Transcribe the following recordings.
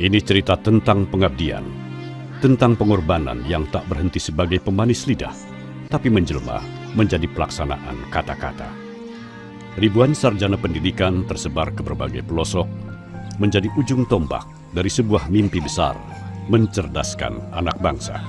Ini cerita tentang pengabdian, tentang pengorbanan yang tak berhenti sebagai pemanis lidah, tapi menjelma menjadi pelaksanaan kata-kata. Ribuan sarjana pendidikan tersebar ke berbagai pelosok, menjadi ujung tombak dari sebuah mimpi besar, mencerdaskan anak bangsa.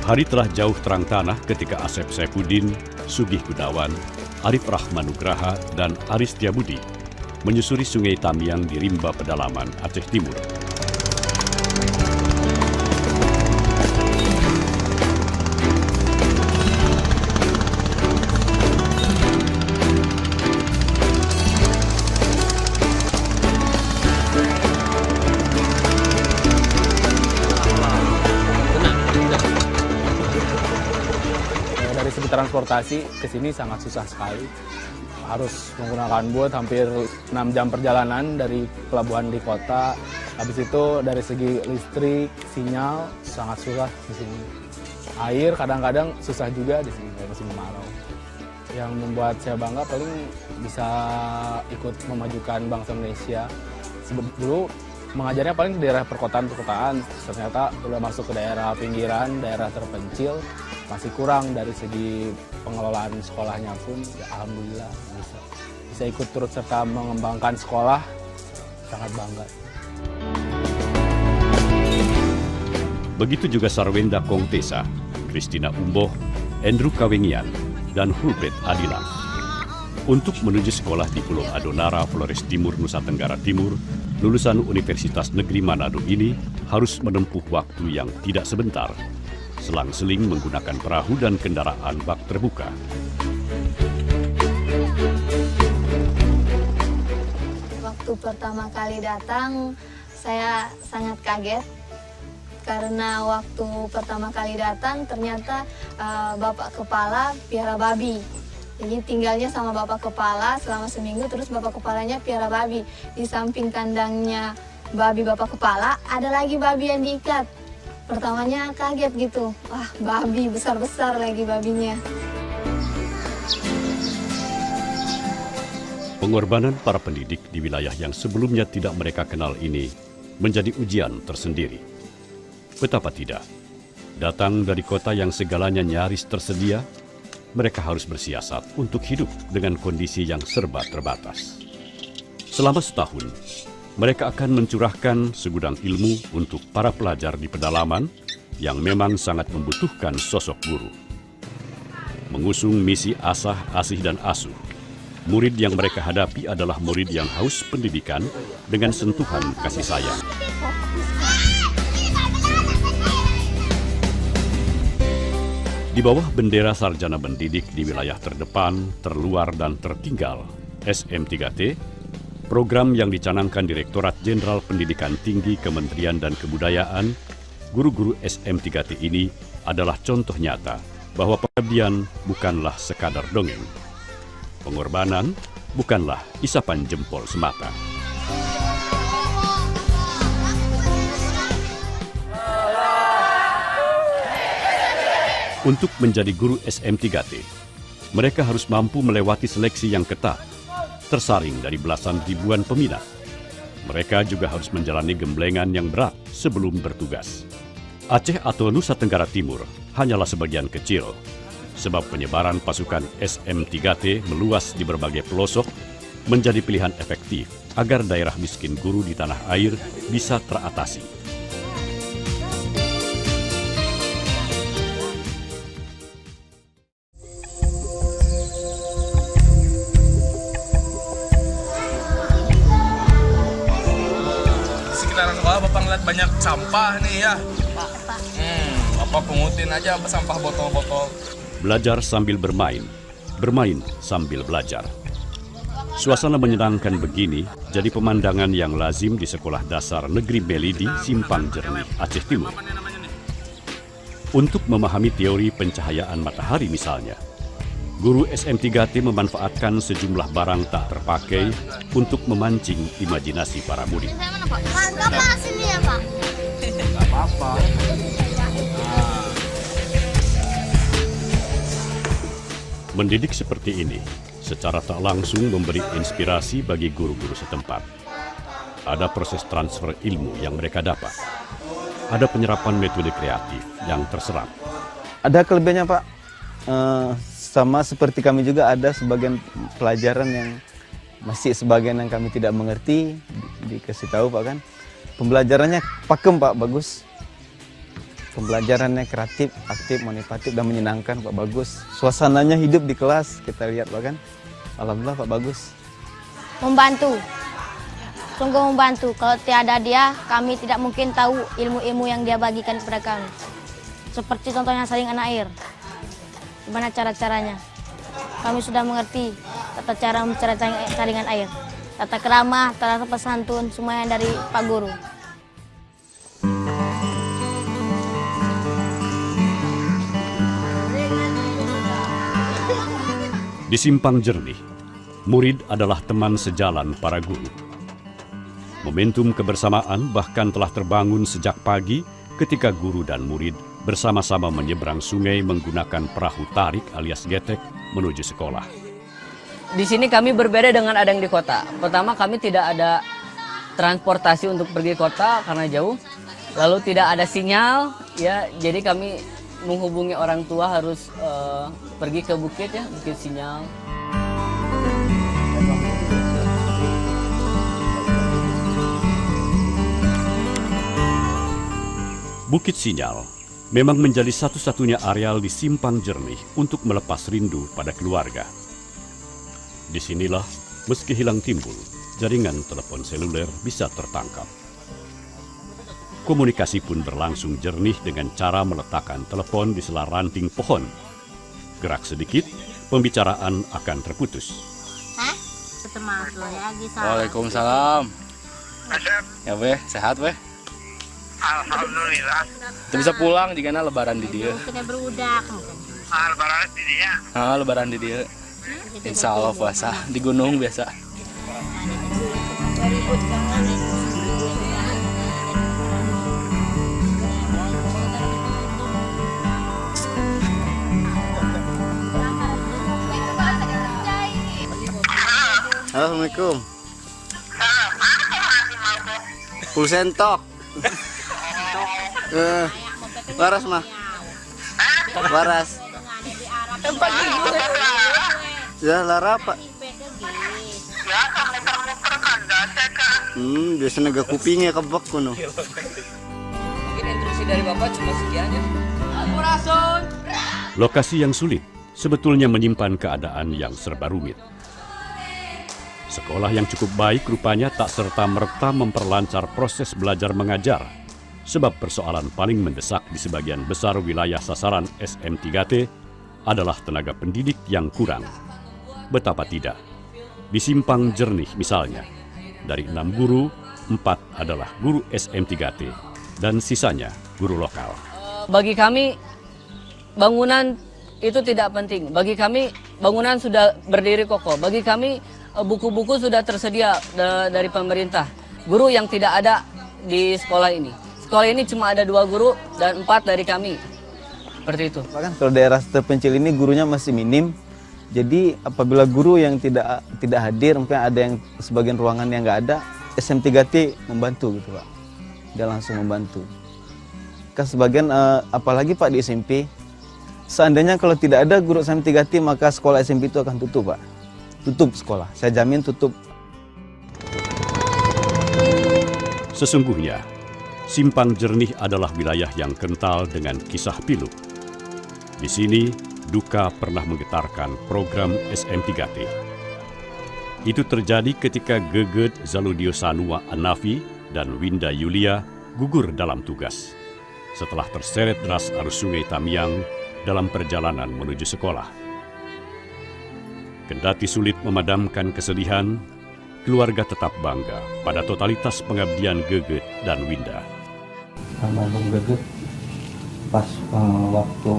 Hari telah jauh terang tanah ketika Asep Saifuddin, Sugih Gunawan, Arif Rahmanugraha, dan Aris Setiabudi menyusuri Sungai Tamiang di rimba pedalaman Aceh Timur. Dari segi transportasi ke sini sangat susah sekali. Harus menggunakan bot hampir 6 jam perjalanan dari pelabuhan di kota. Habis itu dari segi listrik, sinyal sangat susah di sini. Air kadang-kadang susah juga di sini musim kemarau. Yang membuat saya bangga paling bisa ikut memajukan bangsa Indonesia. Dulu mengajarnya paling di daerah perkotaan, ternyata udah masuk ke daerah pinggiran, daerah terpencil. Masih kurang dari segi pengelolaan sekolahnya pun, ya alhamdulillah bisa ikut turut serta mengembangkan sekolah, sangat bangga. Begitu juga Sarwenda Kongtesa, Christina Umboh, Andrew Kawengian, dan Hulbert Adilang. Untuk menuju sekolah di Pulau Adonara, Flores Timur, Nusa Tenggara Timur, lulusan Universitas Negeri Manado ini harus menempuh waktu yang tidak sebentar, selang-seling menggunakan perahu dan kendaraan bak terbuka. Waktu pertama kali datang, saya sangat kaget. Karena waktu pertama kali datang, ternyata Bapak Kepala piara babi. Jadi tinggalnya sama Bapak Kepala selama seminggu, terus Bapak Kepalanya piara babi. Di samping kandangnya babi Bapak Kepala, ada lagi babi yang diikat. Pertamanya kaget gitu, wah babi besar-besar lagi babinya. Pengorbanan para pendidik di wilayah yang sebelumnya tidak mereka kenal ini menjadi ujian tersendiri. Betapa tidak, datang dari kota yang segalanya nyaris tersedia, mereka harus bersiasat untuk hidup dengan kondisi yang serba terbatas. Selama setahun, mereka akan mencurahkan segudang ilmu untuk para pelajar di pedalaman yang memang sangat membutuhkan sosok guru. Mengusung misi asah, asih, dan asuh, murid yang mereka hadapi adalah murid yang haus pendidikan dengan sentuhan kasih sayang. Di bawah bendera sarjana mendidik di wilayah terdepan, terluar, dan tertinggal, SM3T, program yang dicanangkan Direktorat Jenderal Pendidikan Tinggi Kementerian dan Kebudayaan, guru-guru SM3T ini adalah contoh nyata bahwa pengabdian bukanlah sekadar dongeng. Pengorbanan bukanlah isapan jempol semata. Untuk menjadi guru SM3T, mereka harus mampu melewati seleksi yang ketat, tersaring dari belasan ribuan peminat. Mereka juga harus menjalani gemblengan yang berat sebelum bertugas. Aceh atau Nusa Tenggara Timur hanyalah sebagian kecil, sebab penyebaran pasukan SM3T meluas di berbagai pelosok menjadi pilihan efektif agar daerah miskin guru di tanah air bisa teratasi. Sekitaran sekolah Bapak ngeliat banyak sampah nih ya. Apa pungutin aja apa sampah botol-botol. Belajar sambil bermain, bermain sambil belajar. Suasana menyenangkan begini jadi pemandangan yang lazim di Sekolah Dasar Negeri Melidi, Simpang Jernih, Aceh Timur. Untuk memahami teori pencahayaan matahari misalnya, guru SM3T memanfaatkan sejumlah barang tak terpakai untuk memancing imajinasi para murid. Mantap Pak, sini ya Pak. Nggak apa-apa. Mendidik seperti ini secara tak langsung memberi inspirasi bagi guru-guru setempat. Ada proses transfer ilmu yang mereka dapat. Ada penyerapan metode kreatif yang terserap. Ada kelebihannya Pak, sama seperti kami juga ada sebagian pelajaran yang masih sebagian yang kami tidak mengerti, dikasih tahu Pak kan. Pembelajarannya pakem Pak, bagus. Pembelajarannya kreatif, aktif, motivatif, dan menyenangkan Pak, bagus. Suasananya hidup di kelas, kita lihat Pak kan. Alhamdulillah Pak, bagus. Membantu, sungguh membantu. Kalau tiada dia, kami tidak mungkin tahu ilmu-ilmu yang dia bagikan kepada kami. Seperti contohnya saringan air. Gimana cara-caranya? Kami sudah mengerti tata cara saringan air. Tata kerama, tata pesantun, semuanya dari Pak Guru. Di Simpang Jernih, murid adalah teman sejalan para guru. Momentum kebersamaan bahkan telah terbangun sejak pagi ketika guru dan murid bersama-sama menyeberang sungai menggunakan perahu tarik alias getek menuju sekolah. Di sini kami berbeda dengan ada yang di kota. Pertama, kami tidak ada transportasi untuk pergi kota karena jauh. Lalu tidak ada sinyal, ya. Jadi kami menghubungi orang tua harus pergi ke bukit, ya, bukit sinyal. Bukit Sinyal memang menjadi satu-satunya areal di Simpang Jernih untuk melepas rindu pada keluarga. Disinilah, meski hilang timbul, jaringan telepon seluler bisa tertangkap. Komunikasi pun berlangsung jernih dengan cara meletakkan telepon di sela ranting pohon. Gerak sedikit, pembicaraan akan terputus. Waalaikumsalam. Ya weh, sehat weh. Alhamdulillah. Kita bisa pulang jika lebaran di dia. Kita berudak. Lebaran di dia. Lebaran di dia. Insya Allah puasa di gunung biasa. Assalamualaikum. Pulsentok. Waras mah. Waras. Ya lara Pak. Ya, kamu muter-muter kan, Biasanya gak kupingnya kebak kuno. Mungkin instruksi dari Bapak cuma sekian ya. Lokasi yang sulit sebetulnya menyimpan keadaan yang serba rumit. Sekolah yang cukup baik rupanya tak serta-merta memperlancar proses belajar mengajar, sebab persoalan paling mendesak di sebagian besar wilayah sasaran SM3T adalah tenaga pendidik yang kurang. Betapa tidak, di Simpang Jernih misalnya, dari 6 guru, 4 adalah guru SM3T, dan sisanya guru lokal. Bagi kami, bangunan itu tidak penting. Bagi kami, bangunan sudah berdiri kokoh. Bagi kami, buku-buku sudah tersedia dari pemerintah. Guru yang tidak ada di sekolah ini. Sekolah ini cuma ada 2 guru dan 4 dari kami. Seperti itu. Bahkan kalau daerah terpencil ini gurunya masih minim. Jadi apabila guru yang tidak hadir, mungkin ada yang sebagian ruangan yang nggak ada, SM3T membantu gitu Pak. Dia langsung membantu. Kan sebagian, apalagi Pak di SMP, seandainya kalau tidak ada guru SM3T maka sekolah SMP itu akan tutup Pak. Tutup sekolah, saya jamin tutup. Sesungguhnya, Simpang Jernih adalah wilayah yang kental dengan kisah pilu. Di sini, duka pernah menggetarkan program SM3T. Itu terjadi ketika Geget Zaludio Sanua Anafi dan Winda Yulia gugur dalam tugas. setelah terseret deras arus sungai Tamiang dalam perjalanan menuju sekolah. Kendati sulit memadamkan kesedihan, keluarga tetap bangga pada totalitas pengabdian Geget dan Winda. Almarhum Geget pas waktu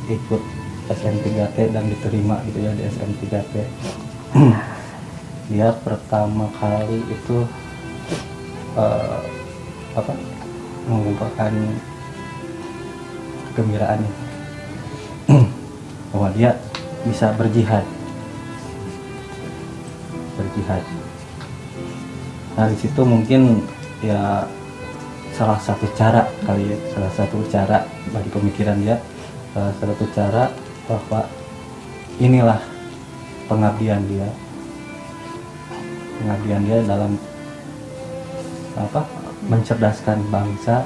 ikut SM3T dan diterima gitu ya di SM3T. Dia pertama kali itu mengungkapkan kegembiraannya bahwa dia bisa berjihad. Dari situ mungkin ya salah satu cara bagi pemikiran dia, salah satu cara bahwa inilah pengabdian dia dalam mencerdaskan bangsa,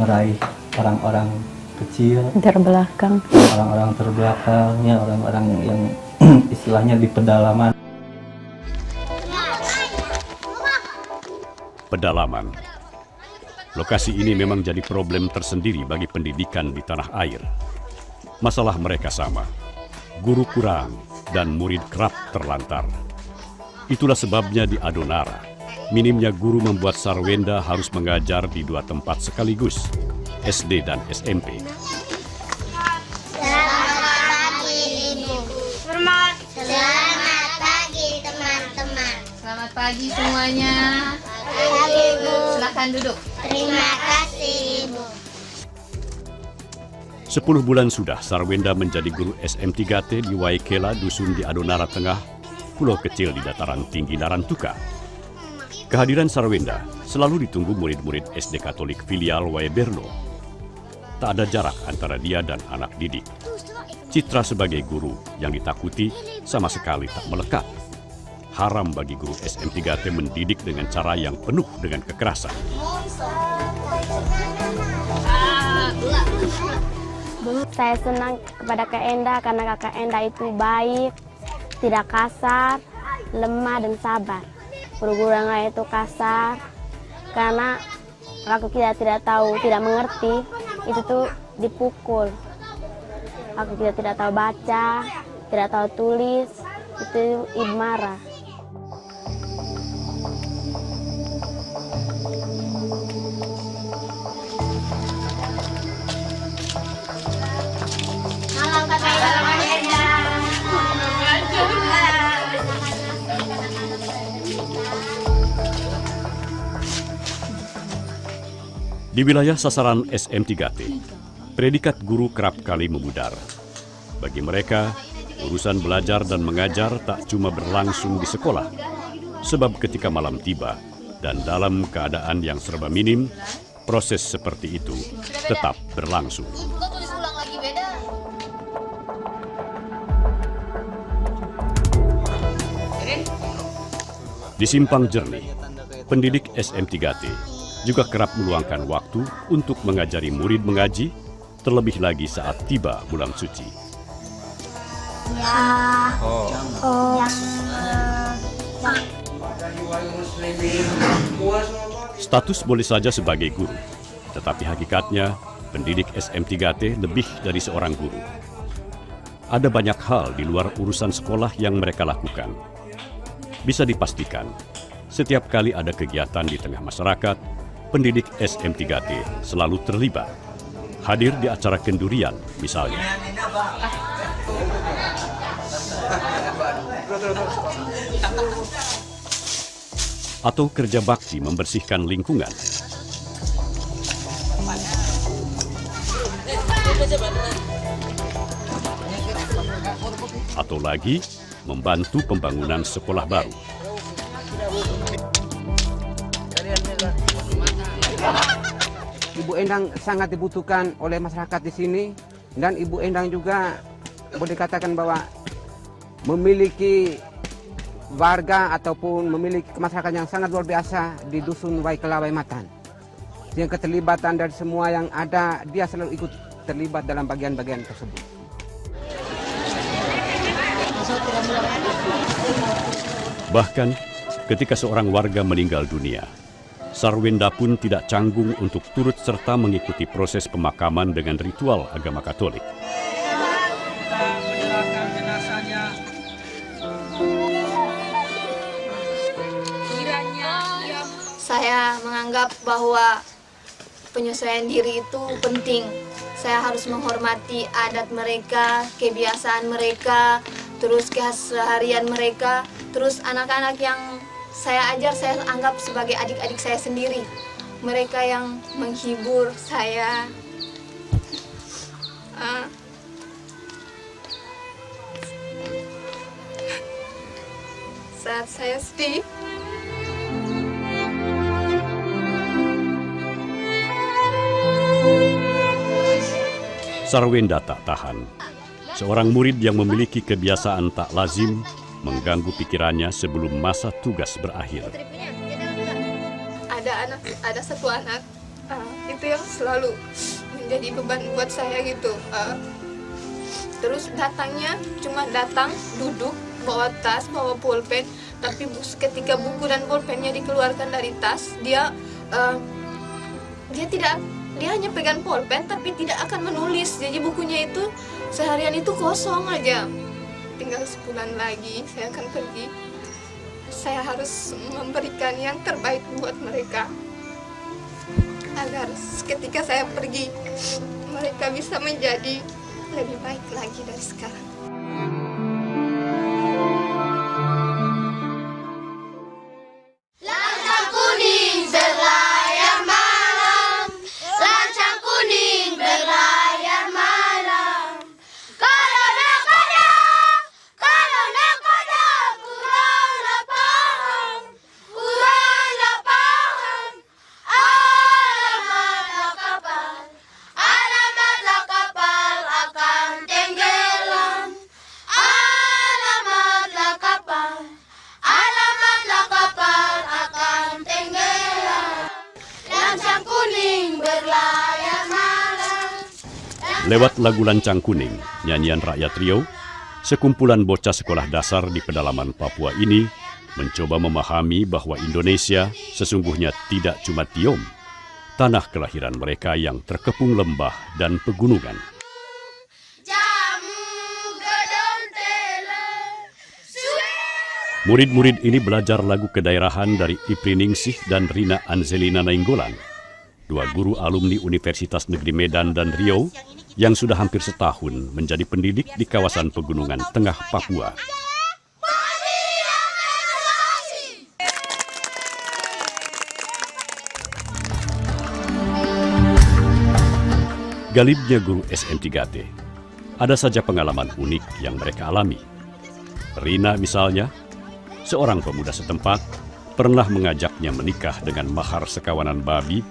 meraih orang-orang kecil, orang-orang terbelakangnya, orang-orang yang istilahnya di pedalaman. Pedalaman. Lokasi ini memang jadi problem tersendiri bagi pendidikan di tanah air. Masalah mereka sama. Guru kurang dan murid kerap terlantar. Itulah sebabnya di Adonara, minimnya guru membuat Sarwenda harus mengajar di 2 tempat sekaligus, SD dan SMP. Selamat pagi, Ibu. Selamat pagi, teman-teman. Selamat pagi semuanya. Silakan duduk. Terima kasih, Ibu. 10 bulan sudah Sarwenda menjadi guru SM3T di Waikela, dusun di Adonara Tengah, pulau kecil di dataran tinggi Narantuka. Kehadiran Sarwenda selalu ditunggu murid-murid SD Katolik filial Waeberno. Tak ada jarak antara dia dan anak didik. Citra sebagai guru yang ditakuti sama sekali tak melekat. Haram bagi guru SM3T mendidik dengan cara yang penuh dengan kekerasan. Saya senang kepada Kak Enda karena Kakak Enda itu baik, tidak kasar, lemah dan sabar. Guru-guru yang lain itu kasar, karena aku tidak tahu, tidak mengerti, itu tuh dipukul. Aku tidak tahu baca, tidak tahu tulis, itu ibu marah. Di wilayah sasaran SM3T, predikat guru kerap kali memudar. Bagi mereka, urusan belajar dan mengajar tak cuma berlangsung di sekolah, sebab ketika malam tiba dan dalam keadaan yang serba minim, proses seperti itu tetap berlangsung. Di Simpang Jernih, pendidik SM3T juga kerap meluangkan waktu untuk mengajari murid mengaji, terlebih lagi saat tiba bulan suci. Status boleh saja sebagai guru, tetapi hakikatnya pendidik SM3T lebih dari seorang guru. Ada banyak hal di luar urusan sekolah yang mereka lakukan. Bisa dipastikan, setiap kali ada kegiatan di tengah masyarakat, pendidik SM3T selalu terlibat. Hadir di acara kendurian, misalnya. Atau kerja bakti membersihkan lingkungan. Atau lagi, membantu pembangunan sekolah baru. Ibu Endang sangat dibutuhkan oleh masyarakat di sini, dan Ibu Endang juga boleh dikatakan bahwa memiliki warga ataupun memiliki masyarakat yang sangat luar biasa di dusun Waikela Waimatan. Yang keterlibatan dari semua yang ada, dia selalu ikut terlibat dalam bagian-bagian tersebut. Bahkan ketika seorang warga meninggal dunia, Sarwenda pun tidak canggung untuk turut serta mengikuti proses pemakaman dengan ritual agama Katolik. Saya menganggap bahwa penyesuaian diri itu penting. Saya harus menghormati adat mereka, kebiasaan mereka, terus keseharian mereka, terus anak-anak yang saya ajar, saya anggap sebagai adik-adik saya sendiri. Mereka yang menghibur saya. Saat saya sedih, Sarwenda tak tahan. Seorang murid yang memiliki kebiasaan tak lazim mengganggu pikirannya sebelum masa tugas berakhir. Ada satu anak itu yang selalu menjadi beban buat saya gitu. Terus datangnya cuma datang, duduk, bawa tas, bawa pulpen, tapi ketika buku dan pulpennya dikeluarkan dari tas, dia hanya pegang pulpen tapi tidak akan menulis. Jadi bukunya itu seharian itu kosong aja. Tinggal sebulan lagi saya akan pergi. Saya harus memberikan yang terbaik buat mereka, agar ketika saya pergi mereka bisa menjadi lebih baik lagi dari sekarang. Lancang kuning berlayar malam, lancang kuning berlayar malam. Kalau nakoda kuranglah paham, kuranglah paham. Alamatlah kapal akan tenggelam. Alamatlah kapal akan tenggelam. Lancang kuning berlayar malam. Lewat lagu Lancang Kuning, nyanyian rakyat Riau, sekumpulan bocah sekolah dasar di pedalaman Papua ini mencoba memahami bahwa Indonesia sesungguhnya tidak cuma Tiom, tanah kelahiran mereka yang terkepung lembah dan pegunungan. Murid-murid ini belajar lagu kedaerahan dari Ipri Ningsih dan Rina Anzelina Nainggolan, dua guru alumni Universitas Negeri Medan dan Riau yang sudah hampir setahun menjadi pendidik di kawasan pegunungan tengah Papua. Galibnya guru SM3T, ada saja pengalaman unik yang mereka alami. Rina misalnya, seorang pemuda setempat, pernah mengajaknya menikah dengan mahar sekawanan babi,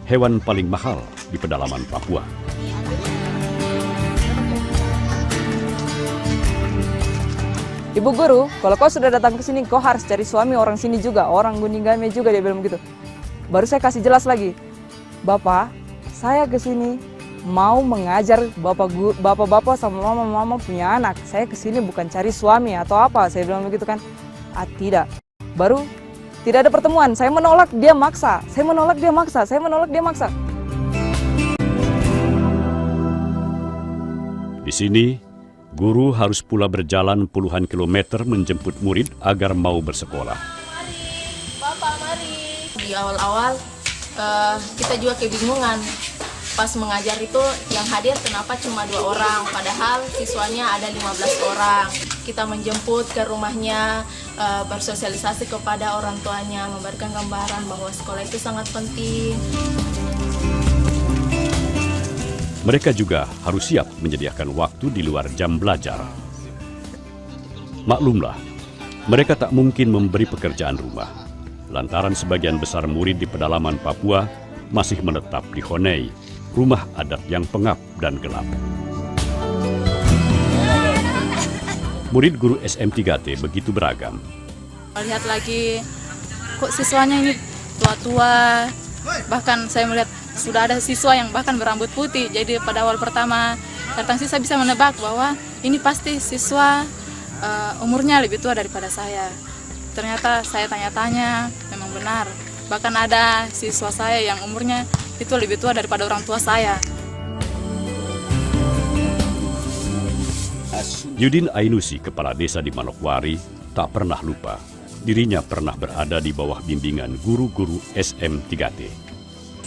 hewan paling mahal di pedalaman Papua. Ibu guru, kalau kau sudah datang ke sini, kau harus cari suami orang sini juga, orang Guningame juga, dia bilang begitu. Baru saya kasih jelas lagi, Bapak, saya ke sini mau mengajar bapak-bapak sama mama-mama punya anak. Saya ke sini bukan cari suami atau apa, saya bilang begitu kan. Tidak. Baru tidak ada pertemuan, saya menolak, dia maksa. Saya menolak, dia maksa. Saya menolak, dia maksa. Di sini, guru harus pula berjalan puluhan kilometer menjemput murid agar mau bersekolah. Bapak, mari. Di awal-awal kita juga kebingungan. Pas mengajar itu yang hadir kenapa cuma 2 orang, padahal siswanya ada 15 orang. Kita menjemput ke rumahnya, bersosialisasi kepada orang tuanya, memberikan gambaran bahwa sekolah itu sangat penting. Mereka juga harus siap menyediakan waktu di luar jam belajar. Maklumlah, mereka tak mungkin memberi pekerjaan rumah, lantaran sebagian besar murid di pedalaman Papua masih menetap di Honei, rumah adat yang pengap dan gelap. Murid guru SM3T begitu beragam. Lihat lagi, kok siswanya ini tua-tua, bahkan saya melihat sudah ada siswa yang bahkan berambut putih. Jadi pada awal pertama datang sih saya bisa menebak bahwa ini pasti siswa umurnya lebih tua daripada saya. Ternyata saya tanya-tanya, memang benar. Bahkan ada siswa saya yang umurnya itu lebih tua daripada orang tua saya. Yudin Ainusi, kepala desa di Manokwari, tak pernah lupa dirinya pernah berada di bawah bimbingan guru-guru SM3T.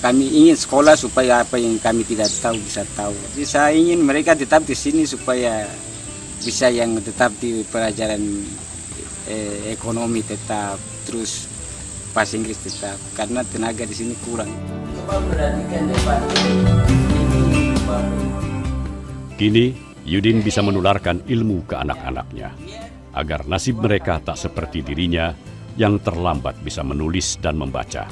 Kami ingin sekolah supaya apa yang kami tidak tahu bisa tahu. Jadi saya ingin mereka tetap di sini supaya bisa yang tetap di pelajaran ekonomi tetap, terus bahasa Inggris tetap, karena tenaga di sini kurang. Kini Yudin bisa menularkan ilmu ke anak-anaknya, agar nasib mereka tak seperti dirinya yang terlambat bisa menulis dan membaca.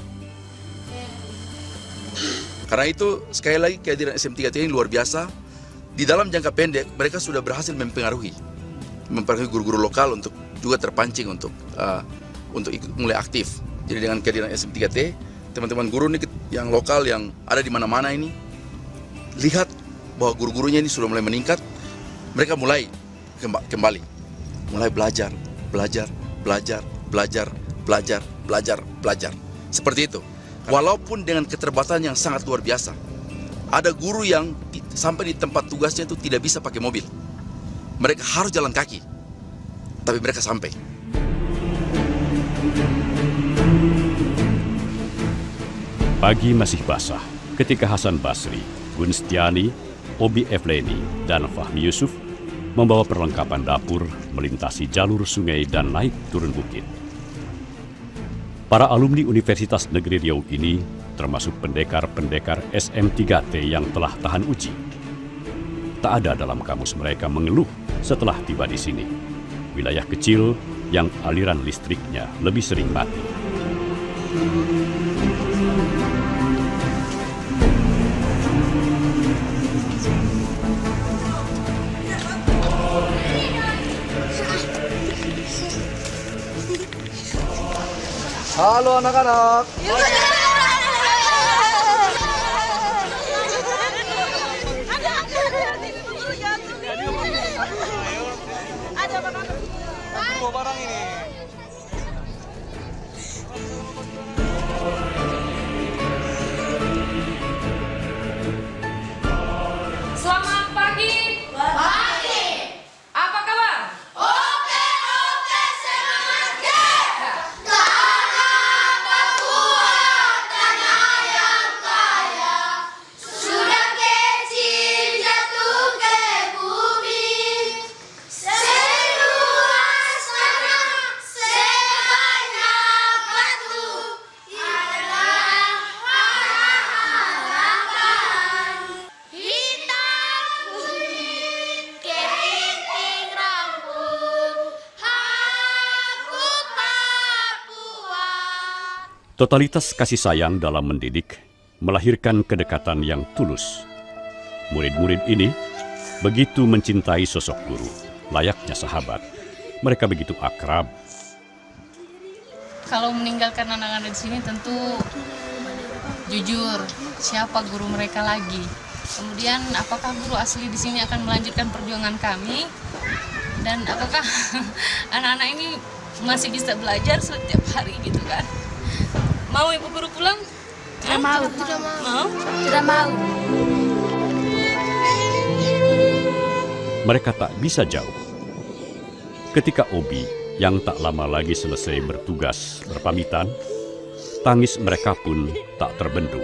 Karena itu, sekali lagi kehadiran SM3T ini luar biasa. Di dalam jangka pendek, mereka sudah berhasil mempengaruhi guru-guru lokal untuk juga terpancing untuk ikut mulai aktif. Jadi dengan kehadiran SM3T, teman-teman guru ini yang lokal yang ada di mana-mana ini, lihat bahwa guru-gurunya ini sudah mulai meningkat. Mereka mulai kembali, mulai belajar. Seperti itu. Walaupun dengan keterbatasan yang sangat luar biasa. Ada guru yang sampai di tempat tugasnya itu tidak bisa pakai mobil. Mereka harus jalan kaki. Tapi mereka sampai. Pagi masih basah ketika Hasan Basri, Gun Setiani, Obi Efleni, dan Fahmi Yusuf membawa perlengkapan dapur melintasi jalur sungai dan naik turun bukit. Para alumni Universitas Negeri Riau ini termasuk pendekar-pendekar SM3T yang telah tahan uji. Tak ada dalam kamus mereka mengeluh setelah tiba di sini. Wilayah kecil yang aliran listriknya lebih sering mati. Halo anak-anak. Barang ini. Selamat pagi. Pagi. Apa kabar? Oke, semangat ya. Tanah Papua, tanah yang kaya, sudah kecil jatuh ke bumi. Seluas tanah, sebanyak batu, adalah harapan. Hitam kuning, keriting rambut, aku Papua. Totalitas kasih sayang dalam mendidik melahirkan kedekatan yang tulus. Murid-murid ini begitu mencintai sosok guru, layaknya sahabat. Mereka begitu akrab. Kalau meninggalkan anak-anak di sini tentu jujur siapa guru mereka lagi. Kemudian apakah guru asli di sini akan melanjutkan perjuangan kami dan apakah anak-anak ini masih bisa belajar setiap hari gitu kan? Mau ibu guru pulang? Tidak mau. Tidak mau. Tidak mau. Mereka tak bisa jauh. Ketika Obi yang tak lama lagi selesai bertugas berpamitan, tangis mereka pun tak terbendung.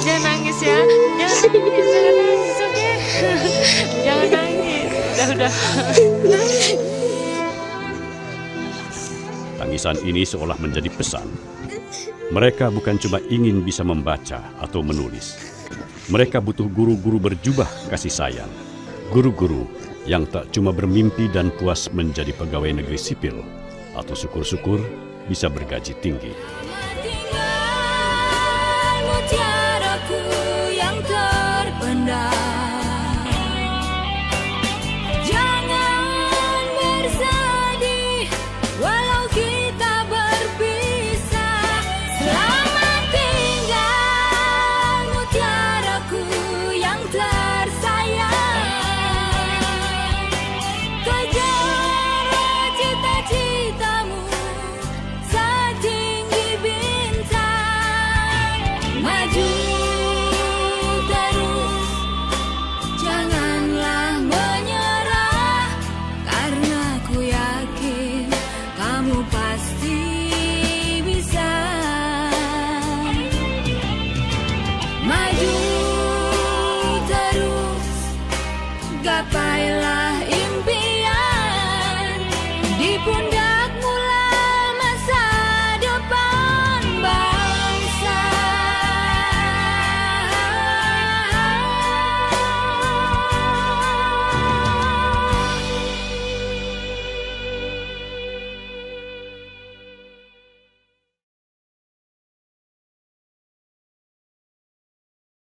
Jangan nangis ya. Jangan nangis, oke? Jangan nangis. Udah. Tangisan ini seolah menjadi pesan. Mereka bukan cuma ingin bisa membaca atau menulis. Mereka butuh guru-guru berjubah kasih sayang. Guru-guru yang tak cuma bermimpi dan puas menjadi pegawai negeri sipil, atau syukur-syukur bisa bergaji tinggi. Mutiara